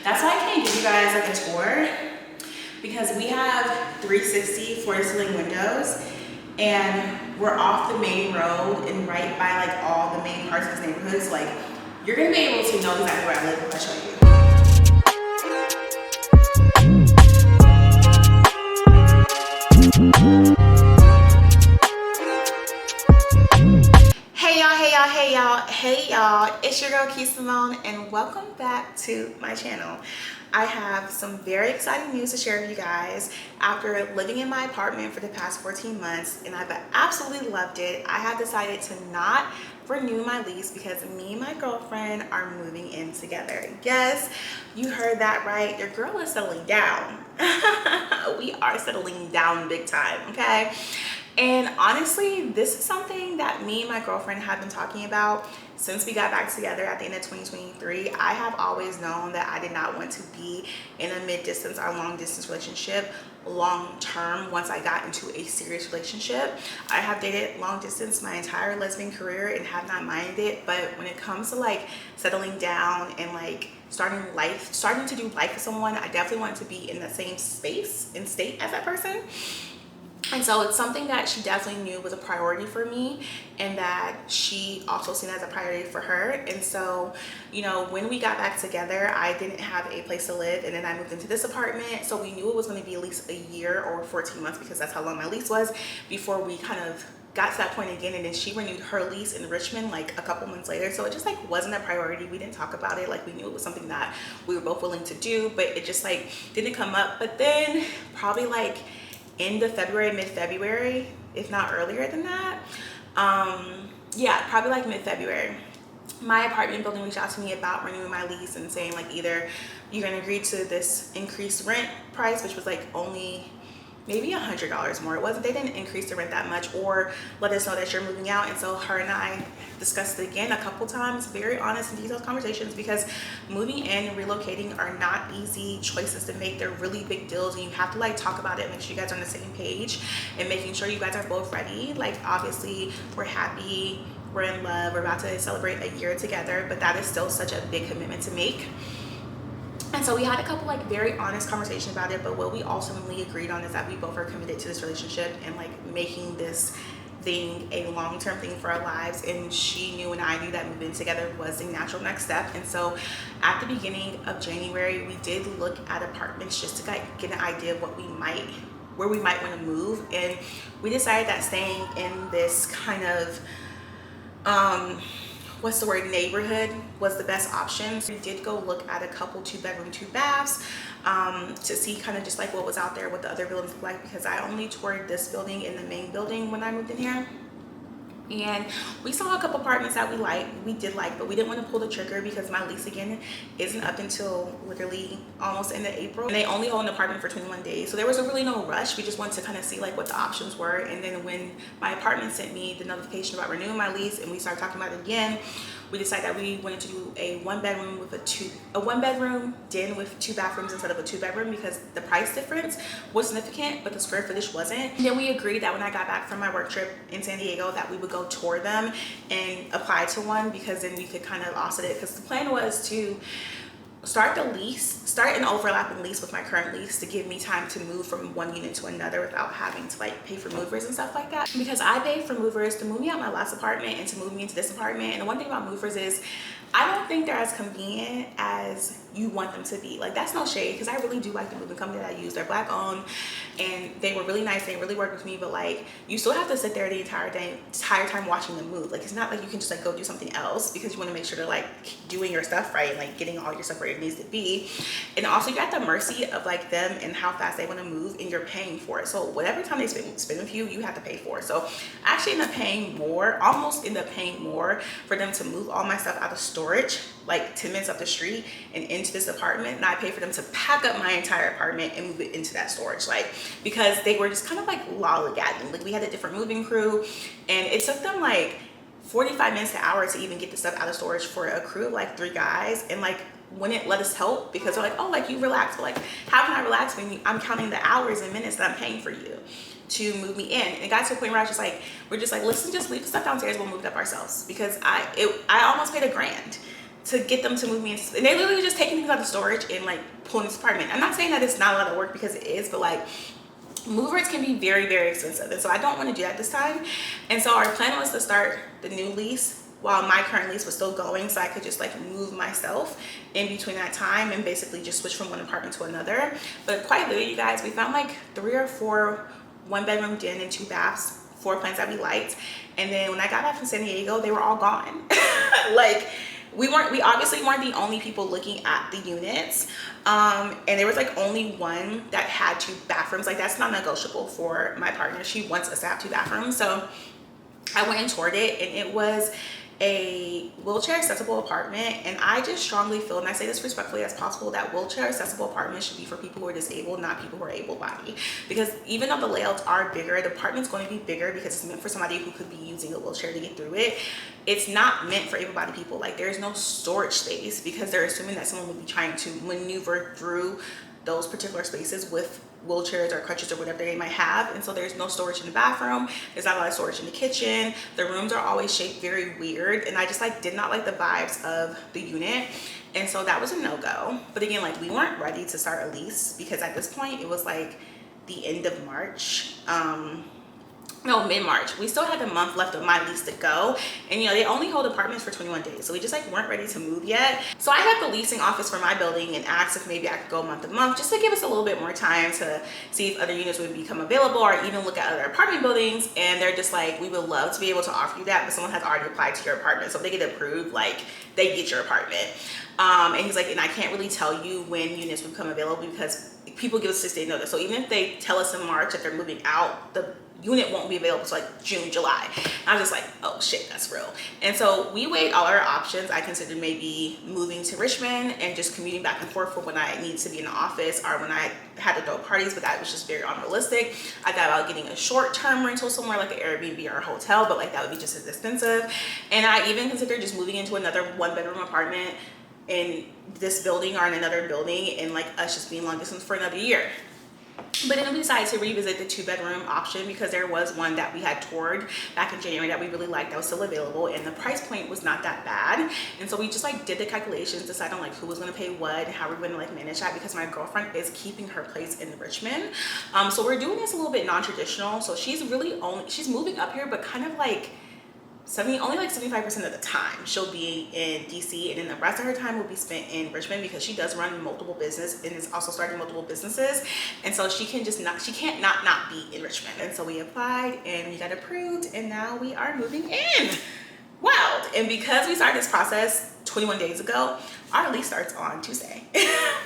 That's why I can't give you guys like a tour, because we have 360 floor to ceiling windows and we're off the main road and right by like all the main parts of this neighborhood. So like you're gonna be able to know exactly where I live if I show you. Hey y'all, it's your girl Key Simone and welcome back to my channel. I have some very exciting news to share with you guys. After living in my apartment for the past 14 months and I've absolutely loved it, I have decided to not renew my lease because me and my girlfriend are moving in together. Yes, you heard that right. Your girl is settling down. We are settling down big time, okay? And honestly, this is something that me and my girlfriend have been talking about since we got back together at the end of 2023. I have always known that I did not want to be in a mid-distance or long-distance relationship long-term once I got into a serious relationship. I have dated long-distance my entire lesbian career and have not minded it, but when it comes to like settling down and like starting to do life with someone, I definitely want to be in the same space and state as that person. And so it's something that she definitely knew was a priority for me and that she also seen as a priority for her. And so, you know, when we got back together, I didn't have a place to live and then I moved into this apartment. So we knew it was going to be at least a year or 14 months because that's how long my lease was before we kind of got to that point again. And then she renewed her lease in Richmond like a couple months later. So it just like wasn't a priority. We didn't talk about it. Like we knew it was something that we were both willing to do, but it just like didn't come up. But then probably like end of February, mid-February, if not earlier than that. Yeah, probably like mid-February. My apartment building reached out to me about renewing my lease and saying like either you're gonna agree to this increased rent price, which was like only maybe $100 more. They didn't increase the rent that much, or let us know that you're moving out. And so her and I discussed it again a couple times, very honest and detailed conversations, because moving in and relocating are not easy choices to make. They're really big deals and you have to like talk about it, make sure you guys are on the same page and making sure you guys are both ready. Like obviously we're happy, we're in love, we're about to celebrate a year together, but that is still such a big commitment to make. And so we had a couple like very honest conversations about it, but what we ultimately agreed on is that we both are committed to this relationship and like making this thing a long-term thing for our lives. And she knew and I knew that moving together was the natural next step. And so at the beginning of January, we did look at apartments just to get an idea of where we might want to move. And we decided that staying in this kind of neighborhood was the best option. So we did go look at a couple 2-bedroom, 2-baths to see kind of just like what was out there, what the other buildings look like, because I only toured this building in the main building when I moved in here. And we saw a couple apartments that we did like, but we didn't want to pull the trigger because my lease again isn't up until literally almost end of April. And they only hold an apartment for 21 days. So there was really no rush. We just wanted to kind of see like what the options were. And then when my apartment sent me the notification about renewing my lease and we started talking about it again, we decided that we wanted to do a one bedroom den with 2 bathrooms instead of a 2-bedroom because the price difference was significant, but the square footage wasn't. And then we agreed that when I got back from my work trip in San Diego that we would go tour them and apply to one, because then we could kind of offset it, because the plan was to start an overlapping lease with my current lease to give me time to move from one unit to another without having to like pay for movers and stuff like that, because I paid for movers to move me out my last apartment and to move me into this apartment. And the one thing about movers is I don't think they're as convenient as you want them to be. Like that's no shade, because I really do like the moving company that I use. They're Black owned and they were really nice, they really worked with me, but like you still have to sit there the entire time watching them move. Like it's not like you can just like go do something else, because you want to make sure they're like doing your stuff right and like getting all your stuff where it needs to be. And also you're at the mercy of like them and how fast they want to move, and you're paying for it. So whatever time they spend with you, you have to pay for it. So I actually end up paying more for them to move all my stuff out of storage like 10 minutes up the street and into this apartment, and I pay for them to pack up my entire apartment and move it into that storage, like because they were just kind of like lollygagging. Like we had a different moving crew and it took them like 45 minutes to an hour to even get the stuff out of storage for a crew of like 3 guys. And like wouldn't let us help because they're like, oh, like you relax, but like how can I relax when I'm counting the hours and minutes that I'm paying for you to move me in? And it got to a point where we're just like, listen, just leave the stuff downstairs, we'll move it up ourselves, because I almost paid $1,000 to get them to move me in. And they literally just taking things out of storage and like pulling this apartment. I'm not saying that it's not a lot of work, because it is, but like movers can be very, very expensive, and so I don't want to do that this time. And so our plan was to start the new lease while my current lease was still going, so I could just like move myself in between that time and basically just switch from one apartment to another. But quite literally, you guys, we found like 3 or 4 1-bedroom den and 2 baths, 4 plans that we liked. And then when I got back from San Diego, they were all gone. Like we obviously weren't the only people looking at the units. And there was like only one that had 2 bathrooms. Like that's not negotiable for my partner. She wants us to have 2 bathrooms. So I went and toured it, and it was a wheelchair accessible apartment. And I just strongly feel, and I say this respectfully as possible, that wheelchair accessible apartments should be for people who are disabled, not people who are able-bodied. Because even though the layouts are bigger, the apartment's going to be bigger because it's meant for somebody who could be using a wheelchair to get through it. It's not meant for able-bodied people. Like there's no storage space, because they're assuming that someone would be trying to maneuver through those particular spaces with wheelchairs or crutches or whatever they might have. And so there's no storage in the bathroom, there's not a lot of storage in the kitchen, the rooms are always shaped very weird, and I just like did not like the vibes of the unit. And so that was a no-go. But again, like we weren't ready to start a lease, because at this point it was like the end of March, no, mid-March. We still had a month left of my lease to go, and you know they only hold apartments for 21 days, so we just like weren't ready to move yet. So I had the leasing office for my building and asked if maybe I could go month to month, just to give us a little bit more time to see if other units would become available, or even look at other apartment buildings. And they're just like, we would love to be able to offer you that, but someone has already applied to your apartment, so if they get approved, like they get your apartment. And he's like, and I can't really tell you when units will become available, because people give us 6-day notice. So even if they tell us in March that they're moving out, the unit won't be available until like June, July. I was just like, oh shit, that's real. And so we weighed all our options. I considered maybe moving to Richmond and just commuting back and forth for when I needed to be in the office or when I had to throw parties, but that was just very unrealistic. I thought about getting a short-term rental somewhere like an Airbnb or a hotel, but like that would be just as expensive. And I even considered just moving into another 1-bedroom apartment in this building or in another building, and like us just being long distance for another year. But then we decided to revisit the 2-bedroom option, because there was one that we had toured back in January that we really liked, that was still available, and the price point was not that bad. And so we just like did the calculations, decided on like who was going to pay what and how we were going to like manage that, because my girlfriend is keeping her place in Richmond. So we're doing this a little bit non-traditional. So she's moving up here, but kind of like only like 75% of the time she'll be in DC, and then the rest of her time will be spent in Richmond, because she does run multiple business and is also starting multiple businesses. And so she can't not be in Richmond. And so we applied and we got approved, and now we are moving in. Wild. And because we started this process 21 days ago, our lease starts on Tuesday,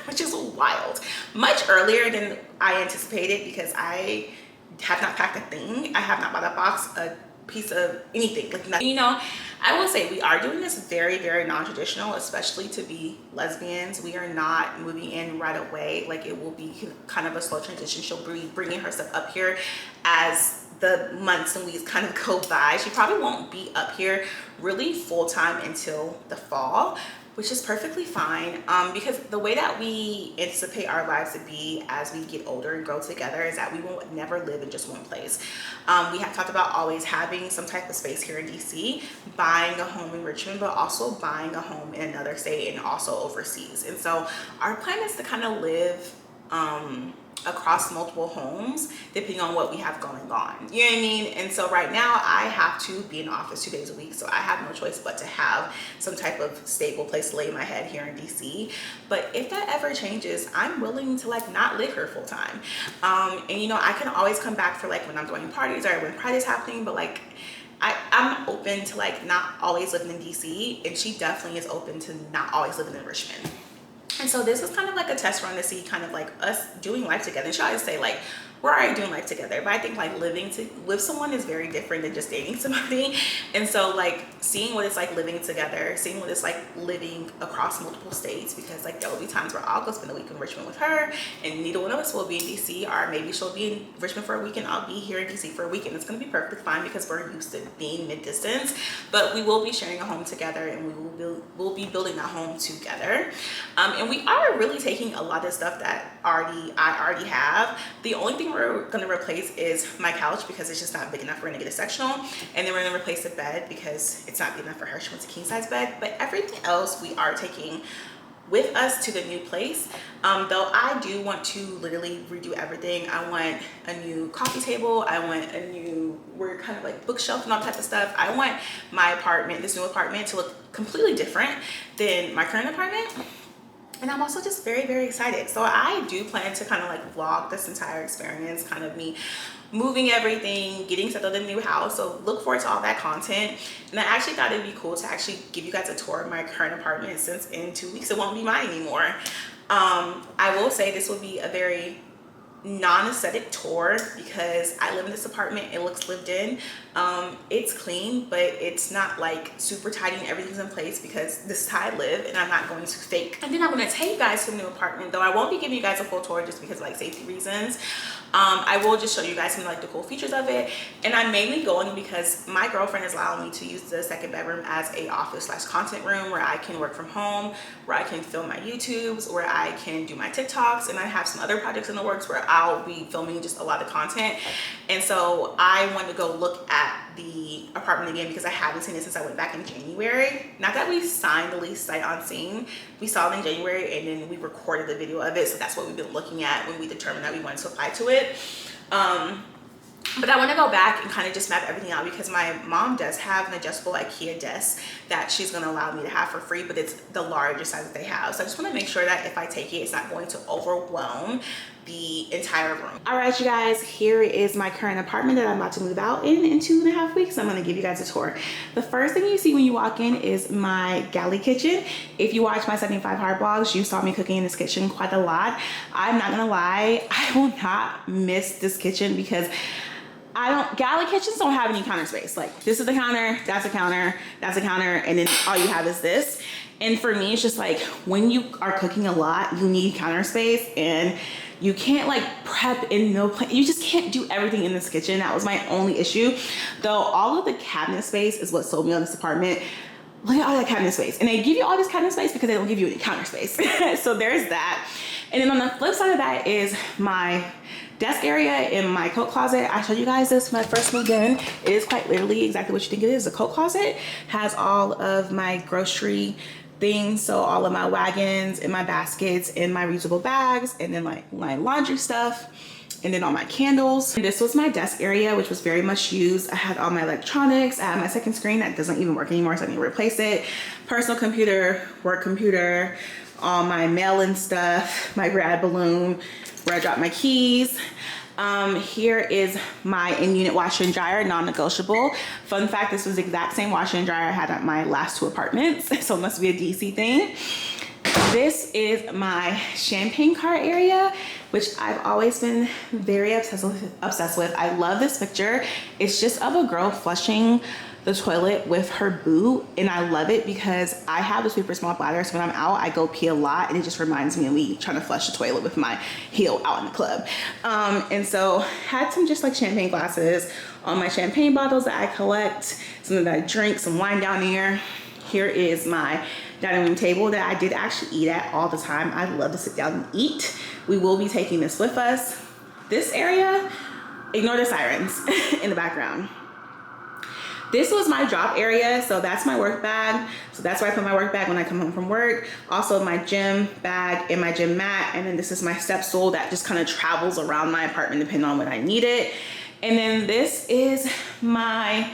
which is wild. Much earlier than I anticipated, because I have not packed a thing. I have not bought a box, a piece of anything, like nothing. You know, I will say we are doing this very, very non-traditional, especially to be lesbians. We are not moving in right away. Like it will be kind of a slow transition. She'll be bringing her stuff up here as the months and weeks kind of go by. She probably won't be up here really full-time until the fall, which is perfectly fine, because the way that we anticipate our lives to be as we get older and grow together is that we will never live in just one place. We have talked about always having some type of space here in DC, buying a home in Richmond, but also buying a home in another state and also overseas. And so our plan is to kind of live across multiple homes depending on what we have going on, you know what I mean? And so right now I have to be in the office 2 days a week, so I have no choice but to have some type of stable place to lay my head here in DC. But if that ever changes, I'm willing to like not live here full time, and you know, I can always come back for like when I'm doing parties or when Pride is happening, but like I'm open to like not always living in DC, and she definitely is open to not always living in Richmond. And so this is kind of like a test run to see kind of like us doing life together. And she always say like, we're already doing life together, but I think like living with someone is very different than just dating somebody. And so like seeing what it's like living together, seeing what it's like living across multiple states, because like there will be times where I'll go spend a week in Richmond with her and neither one of us will be in DC, or maybe she'll be in Richmond for a week and I'll be here in DC for a week, and it's going to be perfectly fine because we're used to being mid-distance. But we will be sharing a home together, and we'll be building that home together. And we are really taking a lot of stuff that I already have. The only thing thing we're gonna replace is my couch because it's just not big enough. We're gonna get a sectional, and then we're gonna replace the bed because it's not big enough for her. She wants a king size bed, but everything else we are taking with us to the new place. Though I do want to literally redo everything. I want a new coffee table. I want a new, we're kind of like bookshelf and all type of stuff. I want my apartment, this new apartment, to look completely different than my current apartment. And I'm also just very, very excited. So I do plan to kind of like vlog this entire experience, kind of me moving everything, getting settled in the new house. So look forward to all that content. And I actually thought it'd be cool to actually give you guys a tour of my current apartment, since in 2 weeks it won't be mine anymore. I will say this will be a very non-aesthetic tour because I live in this apartment. It looks lived in. It's clean, but it's not like super tidy and everything's in place because this is how I live, and I'm not going to fake. And then I'm going to take you guys to the new apartment, though I won't be giving you guys a full tour just because of like safety reasons. I will just show you guys some like the cool features of it. And I'm mainly going because my girlfriend is allowing me to use the second bedroom as a office / content room where I can work from home, where I can film my YouTubes, where I can do my TikToks, and I have some other projects in the works where I'll be filming just a lot of content. And so I want to go look at the apartment again because I haven't seen it since I went back in January. Not that we signed the lease sight unseen. We saw it in January and then we recorded the video of it. So that's what we've been looking at when we determined that we wanted to apply to it. But I want to go back and kind of just map everything out because my mom does have an adjustable IKEA desk that she's going to allow me to have for free, but it's the largest size that they have. So I just want to make sure that if I take it, it's not going to overwhelm the entire room. All right, you guys, here is my current apartment that I'm about to move out in 2.5 weeks. I'm going to give you guys a tour. The first thing you see when you walk in is my galley kitchen. If you watch my 75 hard vlogs, you saw me cooking in this kitchen quite a lot. I'm not going to lie, I will not miss this kitchen because galley kitchens don't have any counter space. Like, this is the counter, that's a counter, that's a counter, and then all you have is this. And for me, it's just like when you are cooking a lot, you need counter space, and you can't like prep and meal plan. You just can't do everything in this kitchen. That was my only issue. Though all of the cabinet space is what sold me on this apartment. Look at all that cabinet space. And they give you all this cabinet space because they don't give you any counter space. So there's that. And then on the flip side of that is my desk area in my coat closet. I showed you guys this when I first moved in. It is quite literally exactly what you think it is. A coat closet has all of my grocery things, so all of my wagons and my baskets and my reusable bags, and then like my laundry stuff, and then all my candles. And this was my desk area, which was very much used. I had all my electronics. I had my second screen that doesn't even work anymore, so I need to replace it. Personal computer, work computer, all my mail-in stuff, my grad balloon, where I dropped my keys. Here is my in-unit washer and dryer, non-negotiable. Fun fact, this was the exact same washer and dryer I had at my last 2 apartments, so it must be a DC thing. This is my champagne car area, which I've always been very obsessed with. I love this picture. It's just of a girl flushing the toilet with her boot, and I love it because I have a super small bladder, so when I'm out I go pee a lot, and it just reminds me of me trying to flush the toilet with my heel out in the club. And so had some just like champagne glasses, all my champagne bottles that I collect, something that I drink, some wine down there. Here is my dining room table that I did actually eat at all the time. I love to sit down and eat. We will be taking this with us. This area, ignore the sirens in the background. This was my drop area, so that's my work bag. So that's where I put my work bag when I come home from work. Also my gym bag and my gym mat. And then this is my step stool that just kind of travels around my apartment depending on when I need it. And then this is my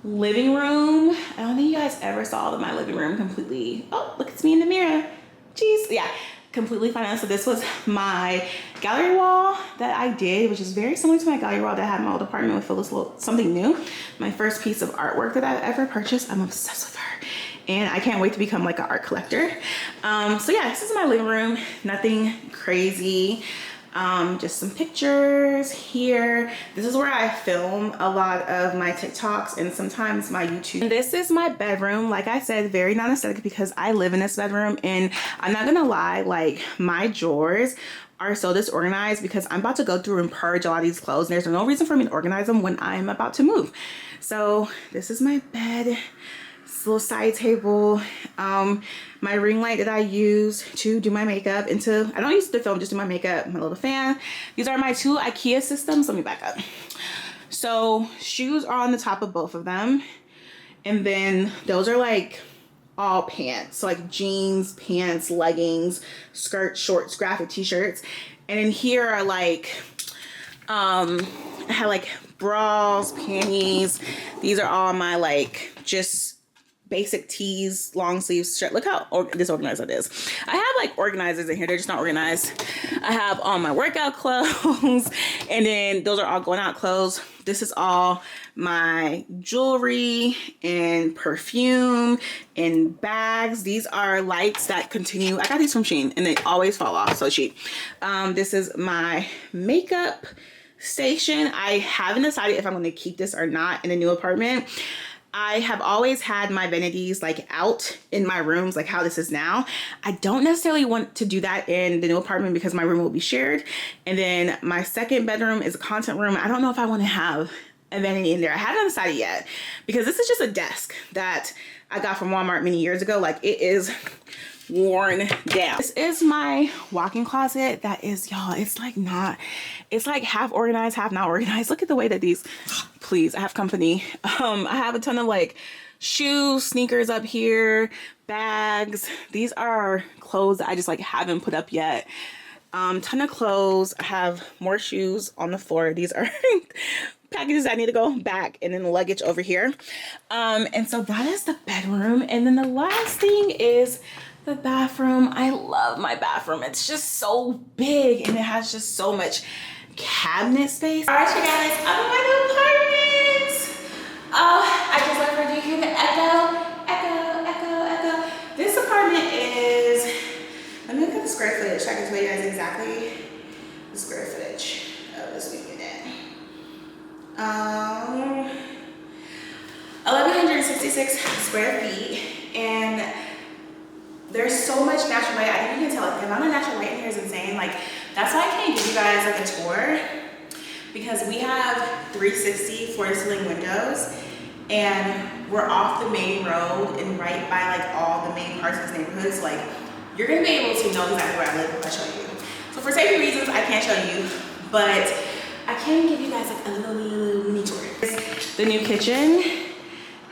living room. I don't think you guys ever saw my living room completely. Oh, look, it's me in the mirror. Jeez, yeah, completely fine. So this was my gallery wall that I did, which is very similar to my gallery wall that I had in my old apartment with Phyllis, something new. My first piece of artwork that I've ever purchased. I'm obsessed with her, and I can't wait to become like an art collector. So yeah, this is my living room. Nothing crazy. Just some pictures here. This is where I film a lot of my TikToks and sometimes my YouTube. And this is my bedroom. Like I said, very non-aesthetic because I live in this bedroom, and I'm not gonna lie, like my drawers are so disorganized because I'm about to go through and purge a lot of these clothes, and there's no reason for me to organize them when I'm about to move. So this is my bed. This little side table, my ring light that I use to do my makeup into, I don't use the film, just do my makeup, my little fan. These are my 2 IKEA systems. Let me back up. So shoes are on the top of both of them. And then those are like all pants. So like jeans, pants, leggings, skirts, shorts, graphic t-shirts. And in here are like, I have like bras, panties. These are all my like just basic tees, long sleeves, shirt. Look how disorganized it is. I have like organizers in here. They're just not organized. I have all my workout clothes, and then those are all going out clothes. This is all my jewelry and perfume and bags. These are lights that continue. I got these from Shein and they always fall off, so cheap. This is my makeup station. I haven't decided if I'm going to keep this or not in the new apartment. I have always had my vanities like out in my rooms, like how this is now. I don't necessarily want to do that in the new apartment because my room will be shared. And then my second bedroom is a content room. I don't know if I want to have a vanity in there. I haven't decided yet because this is just a desk that I got from Walmart many years ago. Like it is worn down. This is my walk-in closet. That is, y'all, it's like half organized, half not organized. Look at the way that these, please, I have company. I have a ton of like shoes, sneakers up here, bags. These are clothes that I just like haven't put up yet. Ton of clothes. I have more shoes on the floor. These are packages that need to go back, and then luggage over here. And so that is the bedroom. And then the last thing is the bathroom. I love my bathroom. It's just so big and it has just so much cabinet space. All right, you guys, I'm in my new apartment. I just love her. Do you hear the echo? Echo, echo, echo. This apartment is, let me look at the square footage so I can tell you guys exactly the square footage of this new unit. 1,166 square feet, and there's so much natural light. I think you can tell, like, the amount of natural light in here is insane. Like, that's why I can't give you guys like a tour, because we have 360 floor-to-ceiling windows, and we're off the main road and right by like all the main parts of this neighborhood. So like, you're gonna be able to know exactly where I live if I show you. So for safety reasons, I can't show you, but I can give you guys like a little mini tour. The new kitchen.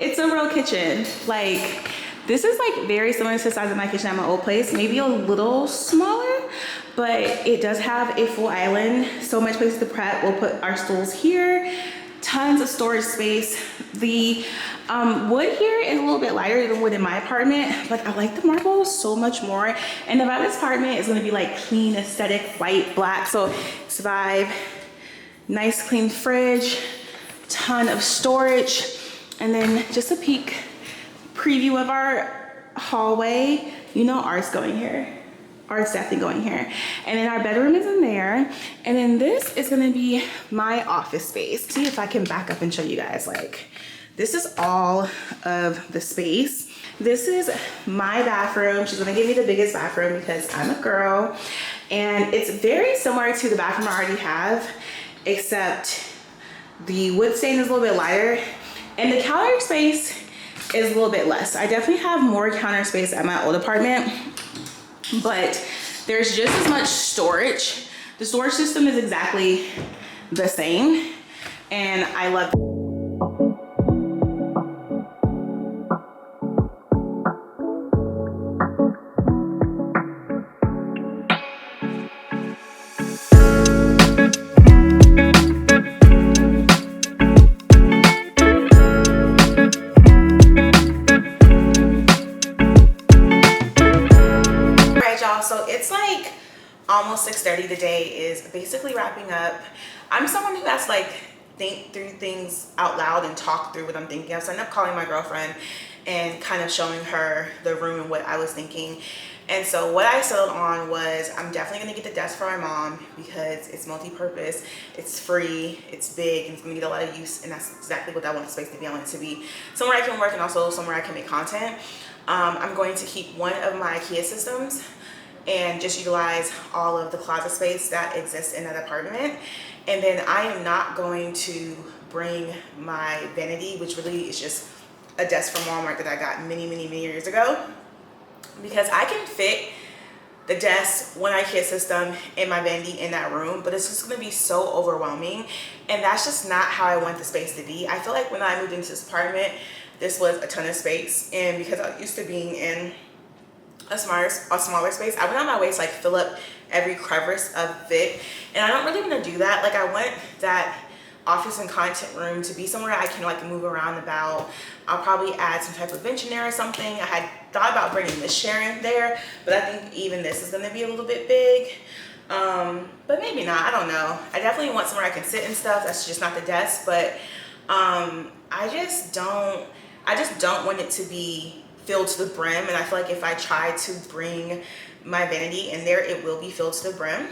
It's a real kitchen. Like, this is like very similar to the size of my kitchen at my old place, maybe a little smaller, but it does have a full island. So much place to prep. We'll put our stools here. Tons of storage space. The wood here is a little bit lighter than wood in my apartment, but I like the marble so much more. And the vibe of this apartment is gonna be like clean, aesthetic, white, black. So it's a vibe. Nice clean fridge, ton of storage, and then just a peek preview of our hallway. You know, art's going here. Art's definitely going here. And then our bedroom is in there. And then this is gonna be my office space. See if I can back up and show you guys. Like, this is all of the space. This is my bathroom. She's gonna give me the biggest bathroom because I'm a girl. And it's very similar to the bathroom I already have, except the wood stain is a little bit lighter and the counter space is a little bit less. I definitely have more counter space at my old apartment, but there's just as much storage. The storage system is exactly the same, and I love it. So it's like almost 6:30. The day is basically wrapping up. I'm someone who has like think through things out loud and talk through what I'm thinking of. So I ended up calling my girlfriend and kind of showing her the room and what I was thinking. And so what I settled on was I'm definitely gonna get the desk for my mom because it's multi-purpose, it's free, it's big, and it's gonna get a lot of use, and that's exactly what I want the space to be. I want it to be somewhere I can work and also somewhere I can make content. I'm going to keep one of my IKEA systems and just utilize all of the closet space that exists in that apartment. And then I am not going to bring my vanity, which really is just a desk from Walmart that I got many years ago, because I can fit the desk, one IKEA system, and my vanity in that room, but it's just going to be so overwhelming, and that's just not how I want the space to be. I feel like when I moved into this apartment, this was a ton of space, and because I was used to being in a smaller space, I went on my way to like fill up every crevice of it, and I don't really want to do that. Like, I want that office and content room to be somewhere I can like move around about. I'll probably add some type of bench in there or something. I had thought about bringing this chair in there, but I think even this is going to be a little bit big. But maybe not, I don't know. I definitely want somewhere I can sit and stuff. That's just not the desk, but I just don't want it to be filled to the brim, and I feel like if I try to bring my vanity in there, it will be filled to the brim.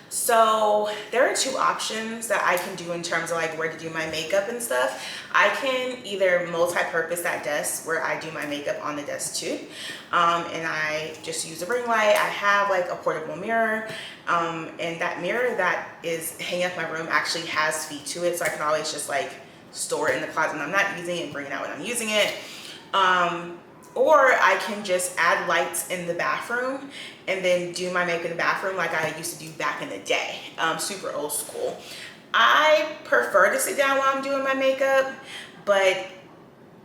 So there are two options that I can do in terms of like where to do my makeup and stuff. I can either multi-purpose that desk where I do my makeup on the desk too, and I just use a ring light. I have like a portable mirror, and that mirror that is hanging up my room actually has feet to it, so I can always just like store it in the closet when I'm not using it and bring it out when I'm using it. Or I can just add lights in the bathroom and then do my makeup in the bathroom like I used to do back in the day. Super old school. I prefer to sit down while I'm doing my makeup, but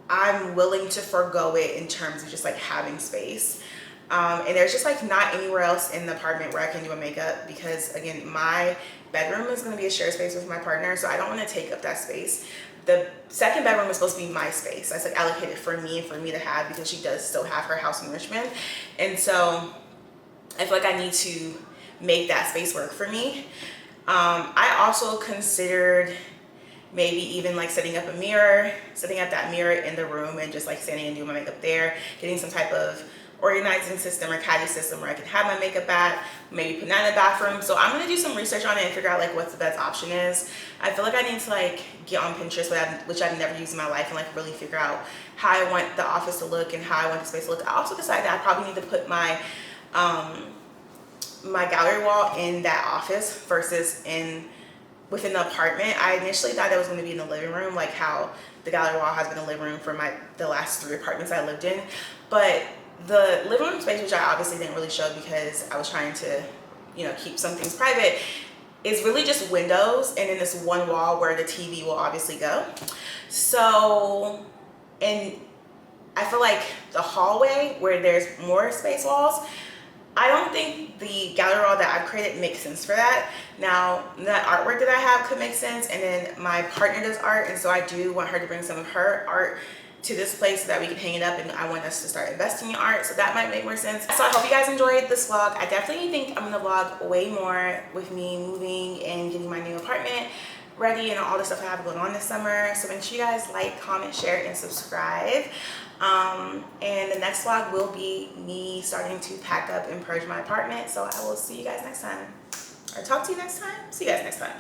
I'm willing to forego it in terms of just like having space. And there's just like not anywhere else in the apartment where I can do my makeup, because again, my bedroom is going to be a shared space with my partner, so I don't want to take up that space. The second bedroom is supposed to be my space. That's like allocated for me and for me to have, because she does still have her house in Richmond. And so I feel like I need to make that space work for me. I also considered maybe even like setting up that mirror in the room and just like standing and doing my makeup there, getting some type of organizing system or caddy system where I can have my makeup at, maybe put that in the bathroom. So I'm gonna do some research on it and figure out like what the best option is. I feel like I need to like get on Pinterest, which I've never used in my life, and like really figure out how I want the office to look and how I want the space to look. I also decided that I probably need to put my my gallery wall in that office versus within the apartment. I initially thought that was going to be in the living room, like how the gallery wall has been the living room for the last 3 apartments I lived in. But the living room space, which I obviously didn't really show because I was trying to, keep some things private, is really just windows and then this one wall where the TV will obviously go. So, and I feel like the hallway where there's more space walls, I don't think the gallery wall that I've created makes sense for that. Now, that artwork that I have could make sense, and then my partner does art, and so I do want her to bring some of her art to this place so that we can hang it up, and I want us to start investing in art, so that might make more sense. So I hope you guys enjoyed this vlog. I definitely think I'm gonna vlog way more with me moving and getting my new apartment ready and all the stuff I have going on this summer. So make sure you guys like, comment, share, and subscribe. And the next vlog will be me starting to pack up and purge my apartment. So I will see you guys next time, or talk to you next time. See you guys next time.